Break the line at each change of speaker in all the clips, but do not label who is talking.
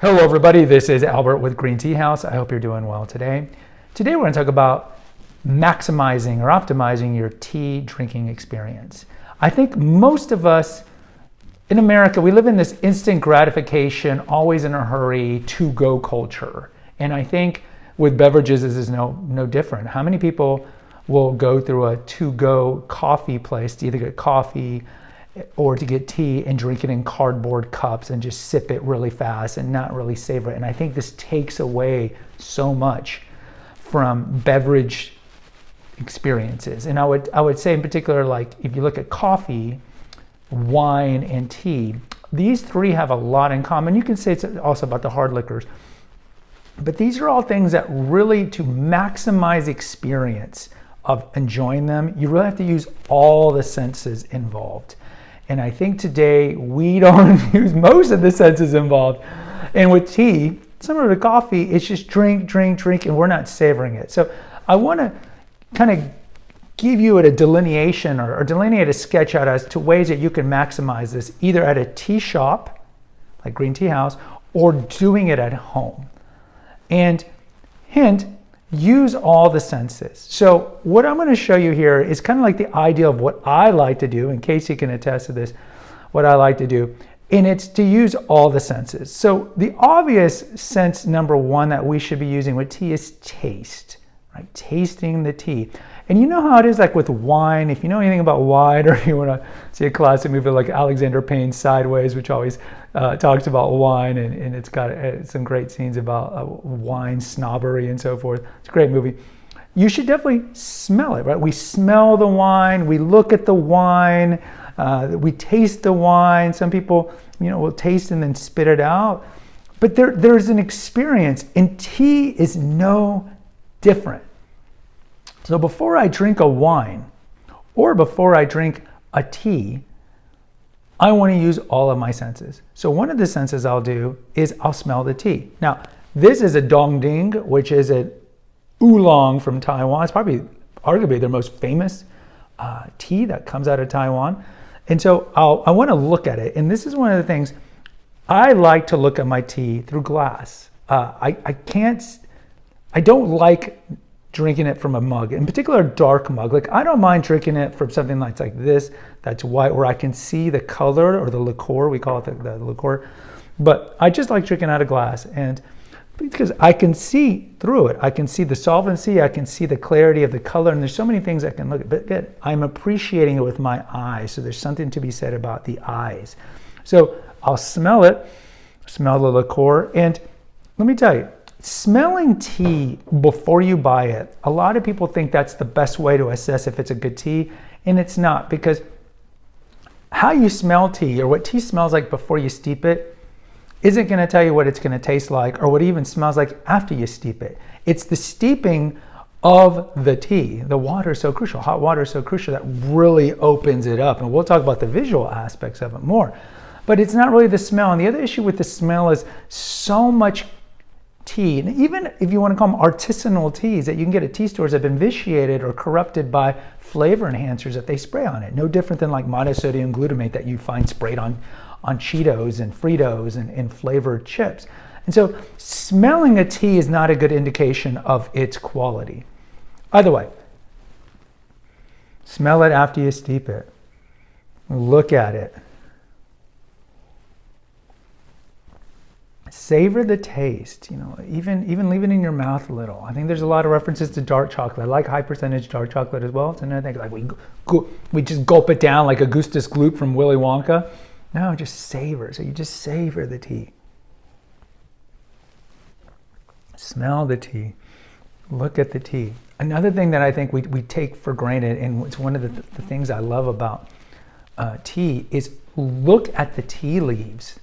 Hello everybody, this is Albert with Green Tea House. I hope you're doing well today. Today we're going to talk about maximizing or optimizing your tea drinking experience. I think most of us in America, we live in this instant gratification, always in a hurry, to-go culture. And I think with beverages, this is no different. How many people will go through a to-go coffee place to either get coffee or to get tea and drink it in cardboard cups and just sip it really fast and not really savor it? And I think this takes away so much from beverage experiences. And I would say in particular, like if you look at coffee, wine, and tea, these three have a lot in common. You can say it's also about the hard liquors. But these are all things that really, to maximize experience of enjoying them, you really have to use all the senses involved. And I think today we don't use most of the senses involved. And with tea, similar to coffee, it's just drink, and we're not savoring it. So I want to kind of give you a delineation or delineate a sketch out as to ways that you can maximize this, either at a tea shop, like Green Tea House, or doing it at home. And hint, use all the senses. So what I'm going to show you here is kind of like the idea of what I like to do, in case you can attest to this, what I like to do, and it's to use all the senses. So the obvious sense number one that we should be using with tea is taste, right? Tasting the tea. And you know how it is like with wine, if you know anything about wine, or if you want to see a classic movie like Alexander Payne's Sideways, which always talks about wine, and it's got some great scenes about wine snobbery and so forth. It's a great movie. You should definitely smell it, right? We smell the wine, we look at the wine, we taste the wine. Some people, will taste and then spit it out. But there's an experience, and tea is no different. So before I drink a wine or before I drink a tea, I want to use all of my senses. So one of the senses I'll do is I'll smell the tea. Now, this is a Dong Ding, which is an oolong from Taiwan. It's probably arguably their most famous tea that comes out of Taiwan. And so I want to look at it. And this is one of the things, I like to look at my tea through glass. I don't like drinking it from a mug, in particular a dark mug. Like I don't mind drinking it from something like this, that's white, where I can see the color or the liqueur, we call it the liqueur. But I just like drinking out of glass, and because I can see through it. I can see the solvency, I can see the clarity of the color, and there's so many things I can look at. But good, I'm appreciating it with my eyes, so there's something to be said about the eyes. So I'll smell it, smell the liqueur, and let me tell you, smelling tea before you buy it, a lot of people think that's the best way to assess if it's a good tea, and it's not, because how you smell tea or what tea smells like before you steep it isn't going to tell you what it's going to taste like or what it even smells like after you steep it. It's the steeping of the tea. The water is so crucial. Hot water is so crucial, that really opens it up, and we'll talk about the visual aspects of it more. But it's not really the smell. And the other issue with the smell is so much tea, and even if you want to call them artisanal teas that you can get at tea stores, have been vitiated or corrupted by flavor enhancers that they spray on it. No different than like monosodium glutamate that you find sprayed on Cheetos and Fritos and flavored chips. And so smelling a tea is not a good indication of its quality. Either way, smell it after you steep it. Look at it. Savor the taste, even leave it in your mouth a little. I think there's a lot of references to dark chocolate. I like high percentage dark chocolate as well. It's another thing, like we just gulp it down like Augustus Gloop from Willy Wonka. No, just savor. So you just savor the tea. Smell the tea. Look at the tea. Another thing that I think we take for granted, and it's one of the things I love about tea, is look at the tea leaves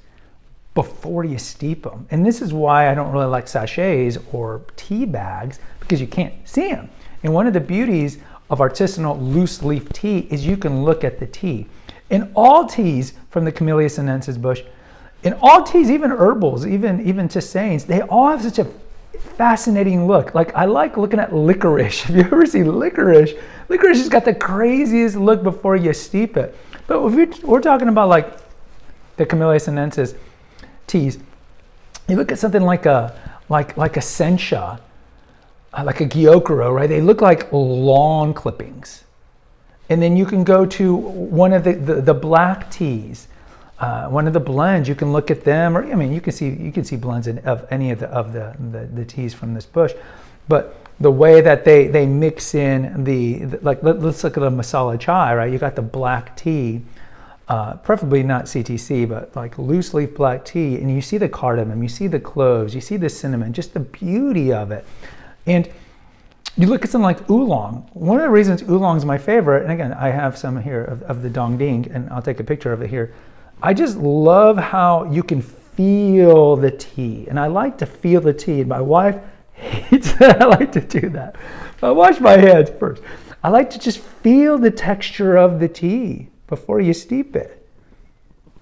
before you steep them. And this is why I don't really like sachets or tea bags, because you can't see them. And one of the beauties of artisanal loose leaf tea is you can look at the tea. In all teas from the Camellia sinensis bush, in all teas, even herbals, even tisanes, they all have such a fascinating look. Like I like looking at licorice. If you ever see licorice has got the craziest look before you steep it. But if we're talking about like the Camellia sinensis teas, You look at something like a sencha, like a gyokuro, right? They look like lawn clippings. And then you can go to one of the black teas, one of the blends. You can look at them, or I mean, you can see blends of any of the teas from this bush, but the way that they mix in like let's look at the masala chai, right? You got the black tea. Preferably not CTC, but like loose leaf black tea, and you see the cardamom, you see the cloves, you see the cinnamon, just the beauty of it. And you look at something like oolong. One of the reasons oolong is my favorite, and again, I have some here of the Dong Ding, and I'll take a picture of it here. I just love how you can feel the tea, and I like to feel the tea, and my wife hates that I like to do that. I wash my hands first. I like to just feel the texture of the tea before you steep it.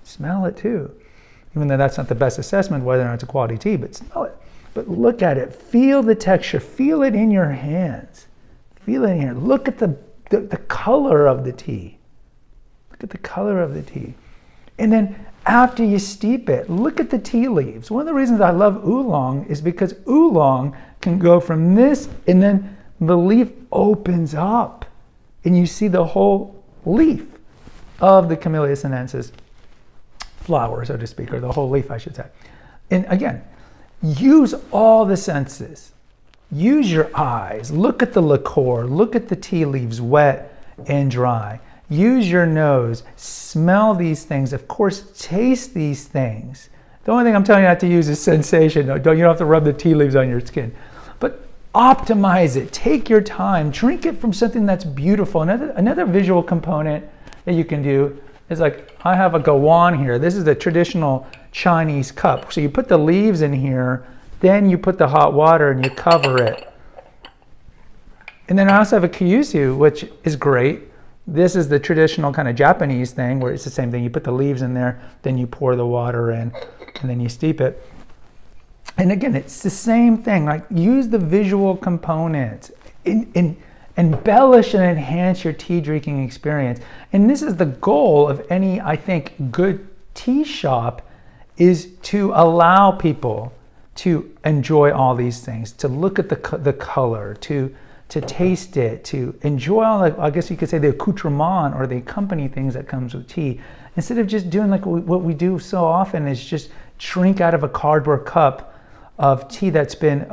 Smell it too. Even though that's not the best assessment whether or not it's a quality tea, but smell it. But look at it. Feel the texture. Feel it in your hands. Feel it in here. Look at the color of the tea. Look at the color of the tea. And then after you steep it, look at the tea leaves. One of the reasons I love oolong is because oolong can go from this, and then the leaf opens up and you see the whole leaf of the Camellia sinensis flower, so to speak, or the whole leaf, I should say. And again, use all the senses. Use your eyes. Look at the liqueur. Look at the tea leaves, wet and dry. Use your nose. Smell these things. Of course, taste these things. The only thing I'm telling you not to use is sensation. You don't have to rub the tea leaves on your skin. But optimize it. Take your time. Drink it from something that's beautiful. Another visual component that you can do is, like, I have a gawan here. This is the traditional Chinese cup. So you put the leaves in here, then you put the hot water and you cover it. And then I also have a kyusu, which is great. This is the traditional kind of Japanese thing where it's the same thing. You put the leaves in there, then you pour the water in, and then you steep it. And again, it's the same thing. Like, use the visual components. Embellish and enhance your tea drinking experience. And this is the goal of any, I think, good tea shop, is to allow people to enjoy all these things, to look at the color, to taste it, to enjoy all the, I guess you could say, the accoutrement or the accompany things that comes with tea, instead of just doing like what we do so often, is just drink out of a cardboard cup of tea that's been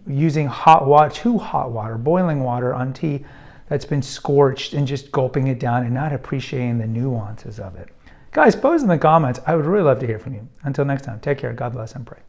using hot water, boiling water on tea that's been scorched, and just gulping it down and not appreciating the nuances of it. Guys, post in the comments. I would really love to hear from you. Until next time, take care. God bless and pray.